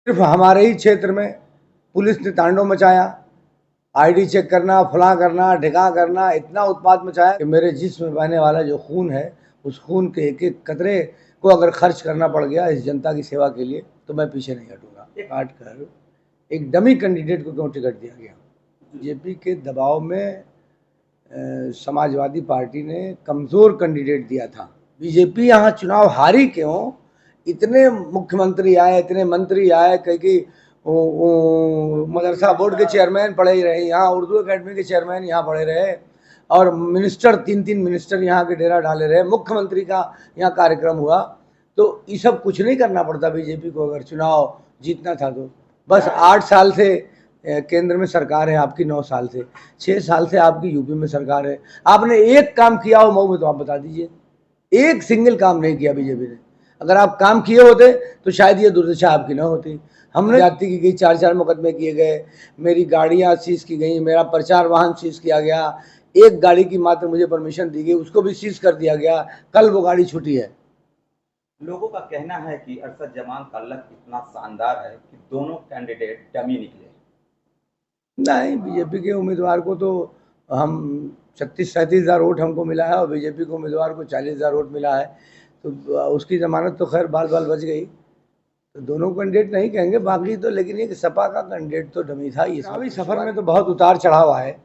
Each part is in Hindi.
सिर्फ हमारे ही क्षेत्र में पुलिस ने तांडव मचाया, आईडी चेक करना, फलां करना, ढिका करना, इतना उत्पात मचाया कि मेरे जिस्म में बहने वाला जो खून है, उस खून के एक एक कतरे को अगर खर्च करना पड़ गया इस जनता की सेवा के लिए तो मैं पीछे नहीं हटूंगा। काट कर एक डमी कैंडिडेट को क्यों टिकट दिया गया? बीजेपी के दबाव में समाजवादी पार्टी ने कमज़ोर कैंडिडेट दिया था। बीजेपी यहाँ चुनाव हारी क्यों? इतने मुख्यमंत्री आए, इतने मंत्री आए, कई मदरसा बोर्ड के चेयरमैन पड़े ही रहे, यहाँ उर्दू अकेडमी के चेयरमैन यहाँ पड़े रहे, और मिनिस्टर 3-3 मिनिस्टर यहाँ के डेरा डाले रहे, मुख्यमंत्री का यहाँ कार्यक्रम हुआ। तो ये सब कुछ नहीं करना पड़ता बीजेपी को अगर चुनाव जीतना था तो। बस 8 साल से केंद्र में सरकार है आपकी, 9 साल से, 6 साल से आपकी यूपी में सरकार है। आपने एक काम किया हो मऊ में तो आप बता दीजिए। एक सिंगल काम नहीं किया बीजेपी ने। अगर आप काम किए होते तो शायद ये दुर्दशा आपकी ना होती। हमने जाति की गई, 4-4 मुकदमे किए गए, मेरी गाड़ियां सीज की गई, मेरा प्रचार वाहन सीज किया गया, एक गाड़ी की मात्र मुझे परमिशन दी गई, उसको भी सीज कर दिया गया, कल वो गाड़ी छूटी है। लोगों का कहना है कि अरशद जमाल का लक इतना शानदार है कि दोनों कैंडिडेट डमी निकले। नहीं, बीजेपी के उम्मीदवार को तो हम 36-37 हज़ार वोट हमको मिला है और बीजेपी के उम्मीदवार को 40 हज़ार वोट मिला है, तो उसकी जमानत तो खैर बाल बाल बच गई। तो दोनों कैंडिडेट नहीं कहेंगे, बाकी तो, लेकिन ये कि सपा का कैंडिडेट तो डमी था। ये चुनावी सफर में तो बहुत उतार चढ़ाव आए,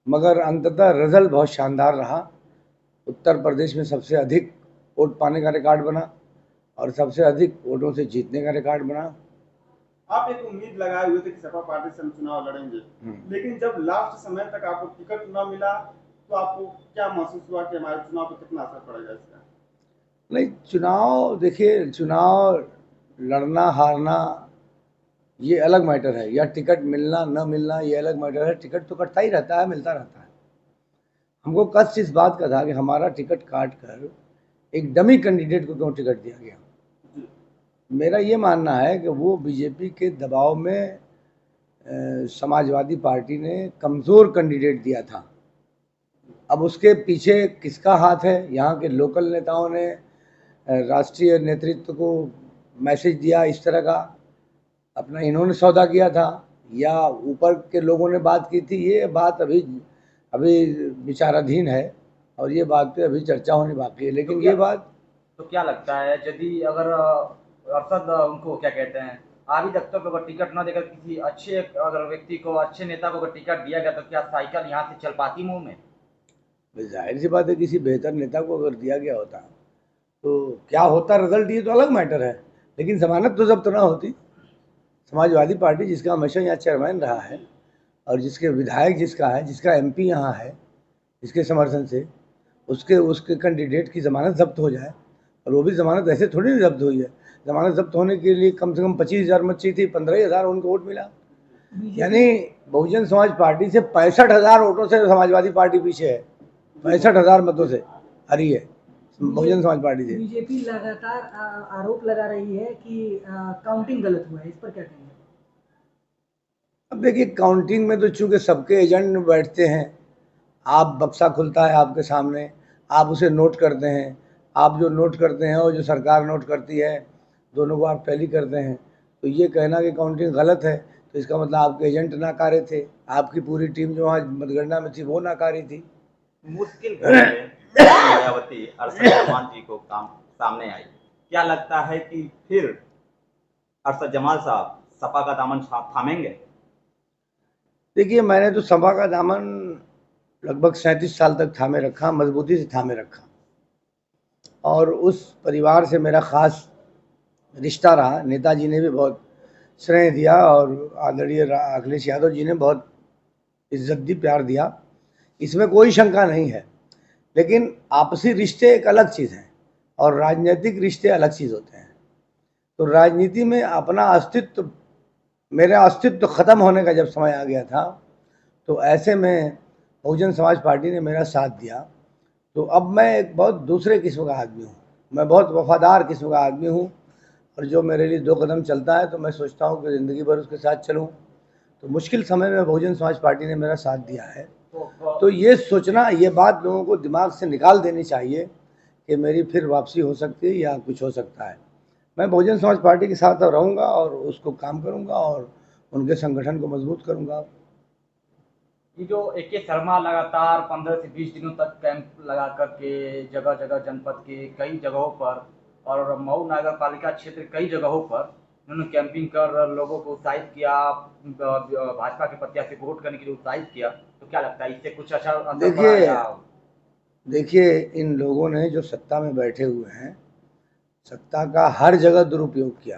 मगर अंततः रिजल्ट बहुत शानदार रहा। उत्तर प्रदेश में सबसे अधिक वोट पाने का रिकॉर्ड बना और सबसे अधिक वोटों से जीतने का रिकॉर्ड बना। आप एक उम्मीद लगाए हुए थे कि सपा पार्टी से हम चुनाव लड़ेंगे, लेकिन जब लास्ट समय तक आपको टिकट न मिला तो आपको क्या महसूस हुआ कि हमारे चुनाव पर कितना असर पड़ेगा इसका? नहीं, चुनाव देखिए, चुनाव लड़ना हारना ये अलग मैटर है, या टिकट मिलना न मिलना ये अलग मैटर है। टिकट तो कटता ही रहता है, मिलता रहता है। हमको कष्ट इस बात का था कि हमारा टिकट काट कर एक डमी कैंडिडेट को क्यों टिकट दिया गया। मेरा ये मानना है कि वो बीजेपी के दबाव में समाजवादी पार्टी ने कमज़ोर कैंडिडेट दिया था। अब उसके पीछे किसका हाथ है? यहाँ के लोकल नेताओं ने राष्ट्रीय नेतृत्व को मैसेज दिया इस तरह का, अपना इन्होंने सौदा किया था, या ऊपर के लोगों ने बात की थी? ये बात अभी विचाराधीन है और ये बात पे अभी चर्चा होनी बाकी है। लेकिन ये बात तो क्या लगता है यदि अगर अरशद उनको क्या कहते हैं आबिद अख्तर को अगर टिकट न देकर किसी अच्छे अगर व्यक्ति को, अच्छे नेता को अगर टिकट दिया गया तो क्या साइकिल यहाँ से चल पाती मुंह में? जाहिर सी बात है, किसी बेहतर नेता को अगर दिया गया होता तो क्या होता रिजल्ट, ये तो अलग मैटर है, लेकिन जमानत तो जब्त ना होती। समाजवादी पार्टी जिसका हमेशा यहाँ चेयरमैन रहा है और जिसके विधायक जिसका है, जिसका एमपी यहाँ है, जिसके समर्थन से उसके कैंडिडेट की ज़मानत जब्त हो जाए, और वो भी ज़मानत ऐसे थोड़ी नहीं जब्त हुई है। ज़मानत जब्त होने के लिए कम से कम 25,000 मत चाहिए थी, 15,000 उनको वोट मिला। यानी बहुजन समाज पार्टी से 65,000 वोटों से समाजवादी पार्टी पीछे है, 65,000 मतों से हरी है बहुजन समाज पार्टी से। बीजेपी लगातार आरोप लगा रही है कि काउंटिंग गलत हुआ है, इस पर क्या कहेंगे? अब देखिए, काउंटिंग में तो चूंकि सबके एजेंट बैठते हैं, आप बक्सा खुलता है आपके सामने, आप उसे नोट करते हैं, आप जो नोट करते हैं और जो सरकार नोट करती है, दोनों को आप टैली करते हैं। तो ये कहना कि काउंटिंग गलत है तो इसका मतलब आपके एजेंट नाकारे थे, आपकी पूरी टीम जो वहाँ मतगणना में थी वो नाकारी थी। मुश्किल घड़ी में मायावती अरशद जमाल जी को काम सामने आई, क्या लगता है कि फिर अरशद जमाल साहब सपा का दामन थामेंगे? देखिए, मैंने तो सपा का दामन लगभग 37 साल तक थामे रखा, मजबूती से थामे रखा, और उस परिवार से मेरा ख़ास रिश्ता रहा। नेताजी ने भी बहुत स्नेह दिया और आदरणीय अखिलेश यादव जी ने बहुत इज्जत दी, प्यार दिया, इसमें कोई शंका नहीं है। लेकिन आपसी रिश्ते एक अलग चीज़ है और राजनीतिक रिश्ते अलग चीज़ होते हैं। तो राजनीति में अपना अस्तित्व, मेरा अस्तित्व ख़त्म होने का जब समय आ गया था, तो ऐसे में बहुजन समाज पार्टी ने मेरा साथ दिया। तो अब मैं एक बहुत दूसरे किस्म का आदमी हूँ, मैं बहुत वफादार किस्म का आदमी हूँ, और जो मेरे लिए 2 कदम चलता है तो मैं सोचता हूँ कि ज़िंदगी भर उसके साथ चलूँ। तो मुश्किल समय में बहुजन समाज पार्टी ने मेरा साथ दिया है। तो ये सोचना, ये बात लोगों को दिमाग से निकाल देनी चाहिए कि मेरी फिर वापसी हो सकती है या कुछ हो सकता है। मैं बहुजन समाज पार्टी के साथ रहूँगा और उसको काम करूँगा और उनके संगठन को मजबूत करूँगा। ये जो AK शर्मा लगातार 15 से 20 दिनों तक कैंप लगा करके जगह जगह जनपद के कई जगहों पर और मऊ नगर पालिका क्षेत्र कई जगहों पर उन्होंने कैंपिंग कर लोगों को उत्साहित किया, भाजपा के प्रत्याशी को वोट करने के लिए उत्साहित किया, तो क्या लगता है इससे कुछ अच्छा असर पड़ा देखिए या? देखिए इन लोगों ने जो सत्ता में बैठे हुए हैं, सत्ता का हर जगह दुरुपयोग किया।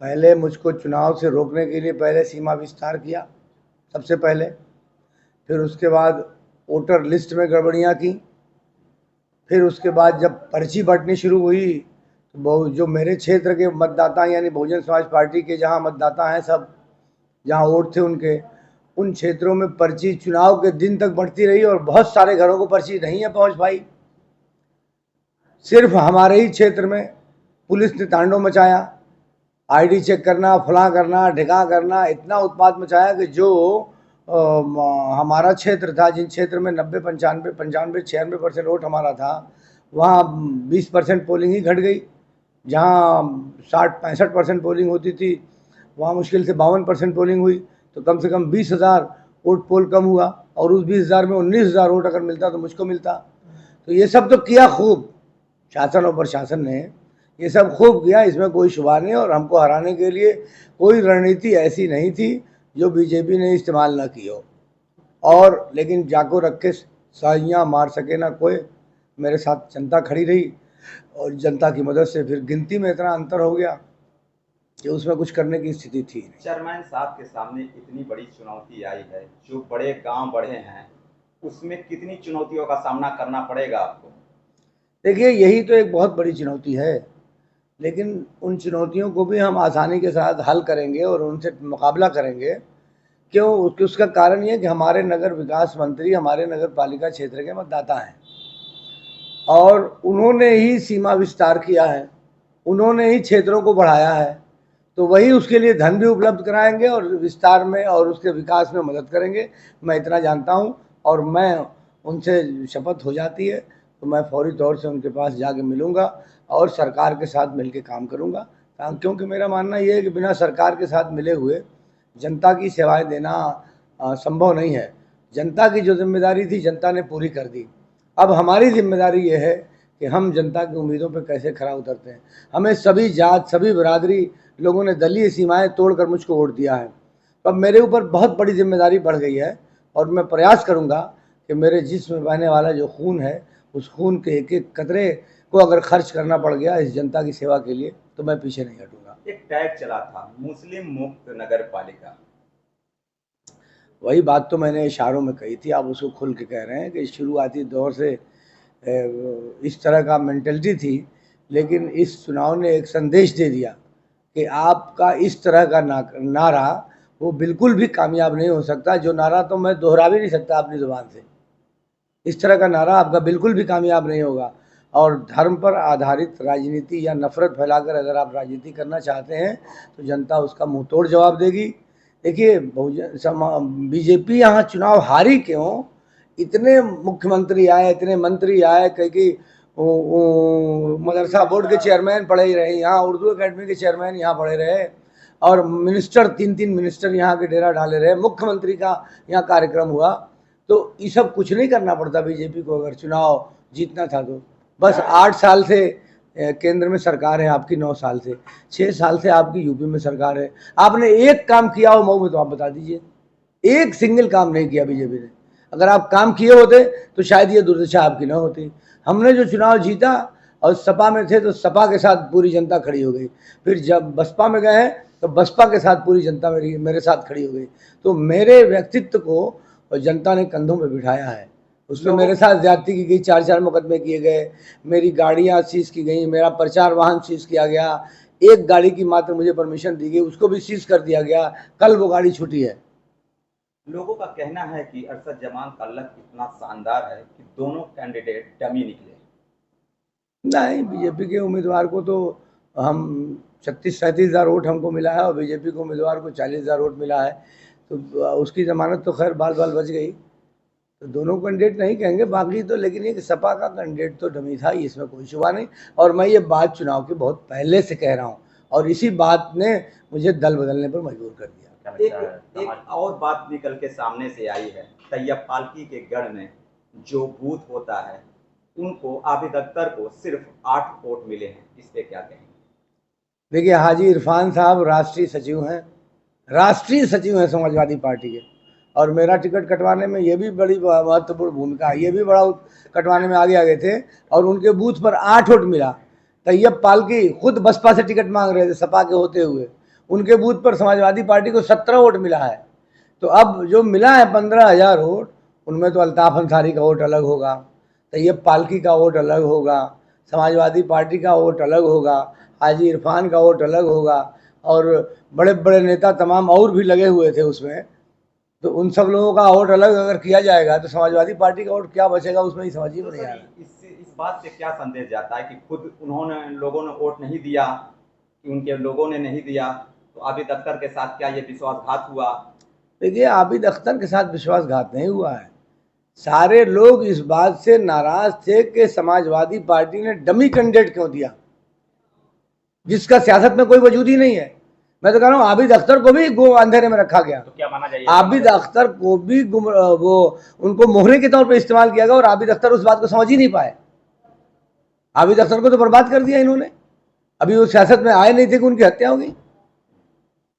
पहले मुझको चुनाव से रोकने के लिए पहले सीमा विस्तार किया सबसे पहले, फिर उसके बाद वोटर लिस्ट में गड़बड़ियाँ की, फिर उसके बाद जब पर्ची बंटनी शुरू हुई तो जो मेरे क्षेत्र के मतदाता यानी बहुजन समाज पार्टी के जहाँ मतदाता हैं सब, जहाँ वोट थे उनके, उन क्षेत्रों में पर्ची चुनाव के दिन तक बढ़ती रही और बहुत सारे घरों को पर्ची नहीं है पहुँच पाई। सिर्फ हमारे ही क्षेत्र में पुलिस ने तांडव मचाया, आईडी चेक करना, फलां करना, ढिका करना, इतना उत्पात मचाया कि जो हमारा क्षेत्र था, जिन क्षेत्र में 90, 95, 96% वोट हमारा था, वहाँ 20% पोलिंग ही घट गई। जहाँ 60-65% पोलिंग होती थी वहाँ मुश्किल से 52% पोलिंग हुई, तो कम से कम 20,000 वोट पोल कम हुआ और उस 20,000 में 19,000 वोट अगर मिलता तो मुझको मिलता। तो ये सब तो किया खूब, शासन और प्रशासन ने ये सब खूब किया, इसमें कोई शुबा नहीं। और हमको हराने के लिए कोई रणनीति ऐसी नहीं थी जो बीजेपी ने इस्तेमाल ना की हो। और लेकिन जाको रख के साइयाँ मार सके ना कोई, मेरे साथ जनता खड़ी रही और जनता की मदद से फिर गिनती में इतना अंतर हो गया कि उसमें कुछ करने की स्थिति थी नहीं। चेयरमैन साहब के सामने इतनी बड़ी चुनौती आई है, जो बड़े गांव बढ़े हैं, उसमें कितनी चुनौतियों का सामना करना पड़ेगा आपको? देखिए यही तो एक बहुत बड़ी चुनौती है, लेकिन उन चुनौतियों को भी हम आसानी के साथ हल करेंगे और उनसे मुकाबला करेंगे। क्यों? उसका कारण ये कि हमारे नगर विकास मंत्री हमारे नगर पालिका क्षेत्र के मतदाता हैं और उन्होंने ही सीमा विस्तार किया है, उन्होंने ही क्षेत्रों को बढ़ाया है, तो वही उसके लिए धन भी उपलब्ध कराएंगे और विस्तार में और उसके विकास में मदद करेंगे। मैं इतना जानता हूँ और मैं उनसे शपथ हो जाती है तो मैं फौरी तौर से उनके पास जाके मिलूँगा और सरकार के साथ मिलकर काम करूँगा। क्योंकि मेरा मानना ये है कि बिना सरकार के साथ मिले हुए जनता की सेवाएं देना संभव नहीं है। जनता की जो जिम्मेदारी थी जनता ने पूरी कर दी, अब हमारी जिम्मेदारी ये है कि हम जनता की उम्मीदों पर कैसे खरा उतरते हैं। हमें सभी जात सभी बरादरी लोगों ने दलीय सीमाएं तोड़कर मुझको वोट दिया है, अब मेरे ऊपर बहुत बड़ी जिम्मेदारी बढ़ गई है और मैं प्रयास करूंगा कि मेरे जिस्म में बहने वाला जो खून है उस खून के एक एक कतरे को अगर खर्च करना पड़ गया इस जनता की सेवा के लिए तो मैं पीछे नहीं हटूंगा। एक टैग चला था मुस्लिम मुक्त नगर पालिका, वही बात तो मैंने इशारों में कही थी, आप उसको खुल के कह रहे हैं कि शुरुआती दौर से इस तरह का मेंटलिटी थी, लेकिन इस चुनाव ने एक संदेश दे दिया कि आपका इस तरह का नारा वो बिल्कुल भी कामयाब नहीं हो सकता। जो नारा तो मैं दोहरा भी नहीं सकता अपनी ज़ुबान से, इस तरह का नारा आपका बिल्कुल भी कामयाब नहीं होगा। और धर्म पर आधारित राजनीति या नफरत फैलाकर अगर आप राजनीति करना चाहते हैं तो जनता उसका मुंह तोड़ जवाब देगी। देखिए बीजेपी यहाँ चुनाव हारी क्यों? इतने मुख्यमंत्री आए, इतने मंत्री आए, कई मदरसा बोर्ड के चेयरमैन पढ़े ही रहे, यहाँ उर्दू अकेडमी के चेयरमैन यहाँ पढ़े रहे और मिनिस्टर 3-3 मिनिस्टर यहाँ के डेरा डाले रहे, मुख्यमंत्री का यहाँ कार्यक्रम हुआ। तो ये सब कुछ नहीं करना पड़ता बीजेपी को अगर चुनाव जीतना था तो। बस 8 साल से केंद्र में सरकार है आपकी, 9 साल से 6 साल से आपकी यूपी में सरकार है, आपने एक काम किया हो मऊ में तो आप बता दीजिए। एक सिंगल काम नहीं किया बीजेपी ने। अगर आप काम किए होते तो शायद ये दुर्दशा आपकी न होती। हमने जो चुनाव जीता और सपा में थे तो सपा के साथ पूरी जनता खड़ी हो गई, फिर जब बसपा में गए तो बसपा के साथ पूरी जनता मेरे साथ खड़ी हो गई। तो मेरे व्यक्तित्व को जनता ने कंधों में बिठाया है, उसमें मेरे साथ ज्यादती की गई, 4 मुकदमे किए गए, मेरी गाड़ियाँ सीज की गई, मेरा प्रचार वाहन सीज किया गया, एक गाड़ी की मात्र मुझे परमिशन दी गई उसको भी सीज कर दिया गया, कल वो गाड़ी छूटी है। लोगों का कहना है कि अरशद जमान का लक इतना शानदार है कि दोनों कैंडिडेट डमी निकले। नहीं, बीजेपी के उम्मीदवार को तो हम 36-37 हज़ार वोट हमको मिला है और बीजेपी के उम्मीदवार को 40,000 वोट मिला है, तो उसकी जमानत तो खैर बाल बाल बच गई। तो दोनों कैंडिडेट नहीं कहेंगे, बाकी तो लेकिन ये कि सपा का कैंडिडेट तो डमी था, इसमें कोई शुबा नहीं। और मैं ये बात चुनाव की बहुत पहले से कह रहा हूँ, और इसी बात ने मुझे दल बदलने पर मजबूर कर दिया। एक और बात निकल के सामने से आई है, तैयब फाल्की के गढ़ में जो बूथ होता है उनको आबिद अख्तर को सिर्फ 8 वोट मिले हैं, इस पे क्या कहेंगे? देखिए, हाजी इरफान साहब राष्ट्रीय सचिव हैं समाजवादी पार्टी के, और मेरा टिकट कटवाने में ये भी बड़ी महत्वपूर्ण भूमिका है। ये भी बड़ा कटवाने में आगे थे, और उनके बूथ पर 8 वोट मिला। तैयब फाल्की खुद बसपा से टिकट मांग रहे थे सपा के होते हुए, उनके बूथ पर समाजवादी पार्टी को 17 वोट मिला है। तो अब जो मिला है 15,000 वोट, उनमें तो अल्ताफ अंसारी का वोट अलग होगा, तैयब फाल्की का वोट अलग होगा, समाजवादी पार्टी का वोट अलग होगा, हाजी इरफान का वोट अलग होगा, और बड़े बड़े नेता तमाम और भी लगे हुए थे उसमें। तो उन सब लोगों का वोट अलग अगर किया जाएगा तो समाजवादी पार्टी का वोट क्या बचेगा, उसमें ही समझ ही नहीं आ रहा। इस बात से क्या संदेश जाता है कि खुद लोगों ने वोट नहीं दिया, कि उनके लोगों ने नहीं दिया, तो आबिद अख्तर के साथ क्या ये विश्वासघात हुआ? देखिए, आबिद अख्तर के साथ विश्वासघात नहीं हुआ है। सारे लोग इस बात से नाराज थे कि समाजवादी पार्टी ने डमी कैंडिडेट क्यों दिया, जिसका सियासत में कोई वजूद ही नहीं है। मैं तो कह रहा हूँ आबिद अख्तर को भी अंधेरे में रखा गया। तो क्या माना जाए, आबिद अख्तर को भी वो उनको मोहरे के तौर पर इस्तेमाल किया गया, और आबिद अख्तर उस बात को समझ ही नहीं पाए। आबिद अख्तर को तो बर्बाद कर दिया इन्होंने। अभी वो सियासत में आए नहीं थे कि उनकी हत्या हो गई।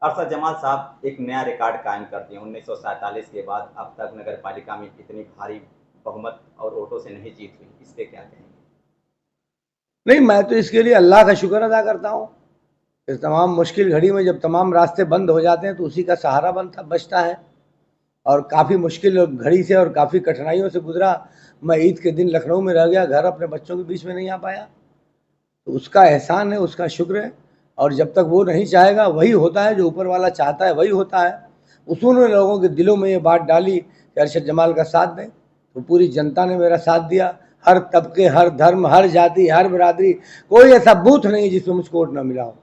अरशद जमाल साहब एक नया रिकॉर्ड कायम करते हैं। 1947 के बाद अब तक नगर पालिका में इतनी भारी बहुमत और वोटों से नहीं जीत हुई, इस पे क्या कहेंगे? नहीं, मैं तो इसके लिए अल्लाह का शुक्र अदा करता हूँ। इस तमाम मुश्किल घड़ी में जब तमाम रास्ते बंद हो जाते हैं तो उसी का सहारा बचता है। और काफ़ी मुश्किल घड़ी से और काफ़ी कठिनाइयों से गुजरा। मैं ईद के दिन लखनऊ में रह गया, घर अपने बच्चों के बीच में नहीं आ पाया। तो उसका एहसान है, उसका शुक्र है। और जब तक वो नहीं चाहेगा वही होता है, जो ऊपर वाला चाहता है वही होता है। उन्होंने लोगों के दिलों में ये बात डाली कि अरशद जमाल का साथ दें, तो पूरी जनता ने मेरा साथ दिया। हर तबके, हर धर्म, हर जाति, हर बिरादरी, कोई ऐसा बूथ नहीं जिसमें मुझको वोट न मिला हो।